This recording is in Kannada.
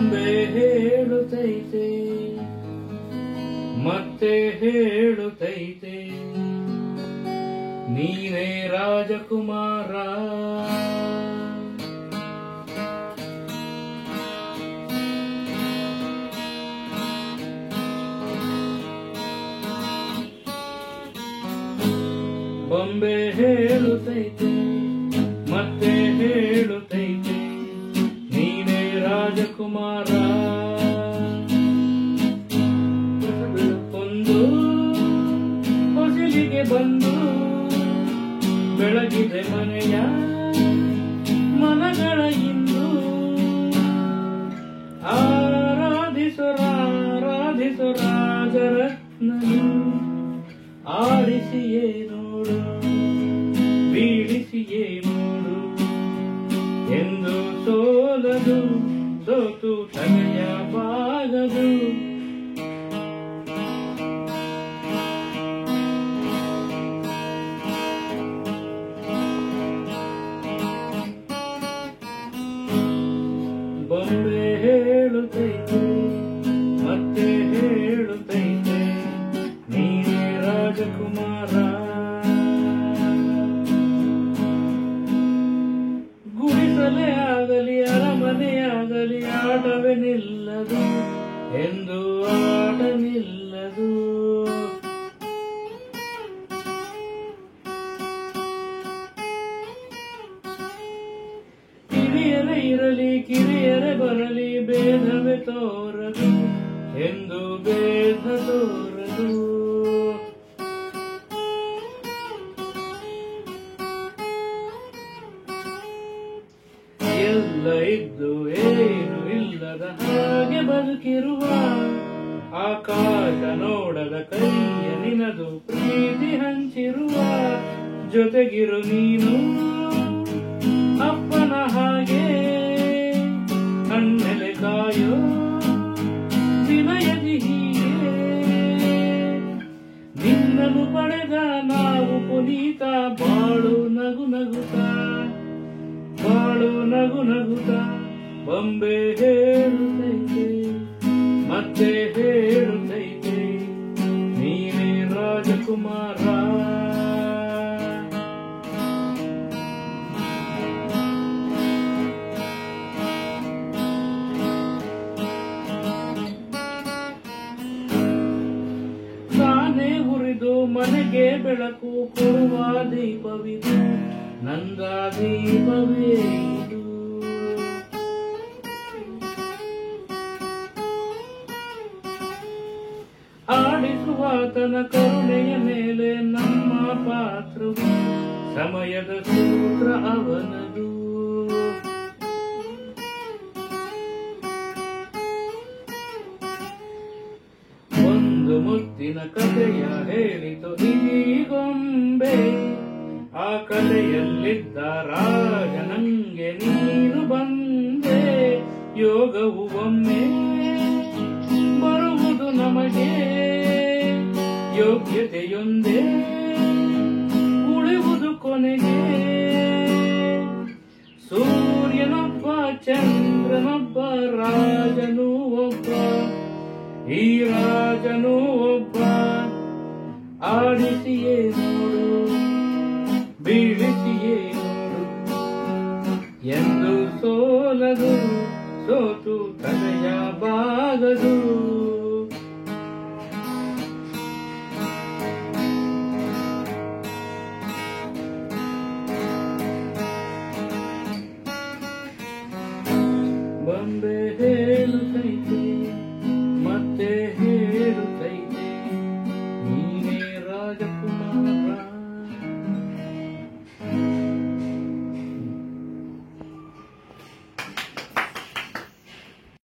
ಬೊಂಬೆ ಹೇಳುತ್ತೈತೆ ಮತ್ತೆ ಹೇಳುತ್ತೈತೆ ನೀನೇ ರಾಜಕುಮಾರ. ಬೊಂಬೆ ಹೇಳುತ್ತೈತೆ ಮತ್ತೆ ಹೇಳುತ್ತೈತೆ ನೀನೇ ರಾಜಕುಮಾರ. ಒಂದು ಹೊಸಲಿಗೆ ಬಂದು ಬೆಳಗಿದೆ ಮನೆಯ ಮನಗಳ ಇಂದು. ಆರಾಧಿಸು ರಾಜರತ್ನನು ಆಡಿಸಿಯೇ ನೋಡು ಬೀಳಿಸಿಯೇ ನೋಡು ಎಂದು ಸೋಲದು ಸೋತು ತಲೆಯ ಬಾಗದು. ಬೊಂಬೆ ಹೇಳುತ್ತೈತೆ ಮತ್ತೆ ಹೇಳುತ್ತೈತೆ ನೀನೇ ರಾಜಕುಮಾರ. ಗುಡಿಸಲೇ ಆಗಲಿ ಅರಮನೆಯಾಗಲಿ ಆಟವೇ ನಿಲ್ಲದು ಎಂದು ಆಟ ನಿಲ್ಲದು. ಹಿರಿಯರೇ ಇರಲಿ ಕಿರಿಯರೇ ಬರಲಿ ಭೇದವೇ ತೋರದು ಎಂದು ಭೇದ ತೋರದು. ಎಲ್ಲ ಇದ್ದು ಏನು ಇಲ್ಲದ ಹಾಗೆ ಬದುಕಿರುವ ಆಕಾಶ ನೋಡದ ಕೈಯ ನಿನದು ಪ್ರೀತಿ ಹಂಚಿರುವ. ಜೊತೆಗಿರು ನೀನು ಅಪ್ಪನ ಹಾಗೆ ಕಣ್ಣೆಲೆ ಕಾಯೋ ವಿನಯದಿ ಹೀಗೆ. ನಿನ್ನನ್ನು ಪಡೆದ ನಾವು ಪುನೀತ ಬಾಳು ನಗು ನಗುತ್ತ ಬಾಳು ನಗು ನಗುತ್ತ. ಬೊಂಬೆ ಹೇಳುತ್ತೈತೆ ಮತ್ತೆ ಹೇಳುತ್ತೈತೆ ನೀನೇ ರಾಜಕುಮಾರ. ತಾನೇ ಉರಿದು ಮನೆಗೆ ಬೆಳಕು ಕೊಡುವ ದೀಪವಿದು ನಂದ ದೀಪವೇ ಇದು. ಆಡಿಸುವಾತನ ಕರುಣೆಯ ಮೇಲೆ ನಮ್ಮ ಪಾತ್ರವು ಸಮಯದ ಸೂತ್ರ ಅವನದು. ಒಂದು ಮುತ್ತಿನ ಕಥೆಯ ಹೇಳಿತು ಈ ಗೊಂಬೆ. ಆ ಕಥೆಯಲ್ಲಿದ್ದ ರಾಜ ನಂಗೆ ನೀನು ಬಂದೆ. ಯೋಗವು ಒಮ್ಮೆ ಬರುವುದು ನಮಗೆ ಯೋಗ್ಯತೆಯೊಂದೇ ಉಳಿಯುವುದು ಕೊನೆಗೆ. ಸೂರ್ಯನೊಬ್ಬ ಚಂದ್ರನೊಬ್ಬ ರಾಜನೂ ಒಬ್ಬ ಈ ರಾಜನೂ ಒಬ್ಬ. ಆಡಿಸಿಯೇ ನೋಡು ಬೀಳಿಸಿಯೇ ನೋಡು ಎಂದು ಸೋಲದು ಸೋತು ತಲೆಯ ಬಾಗದು. ಬೊಂಬೆ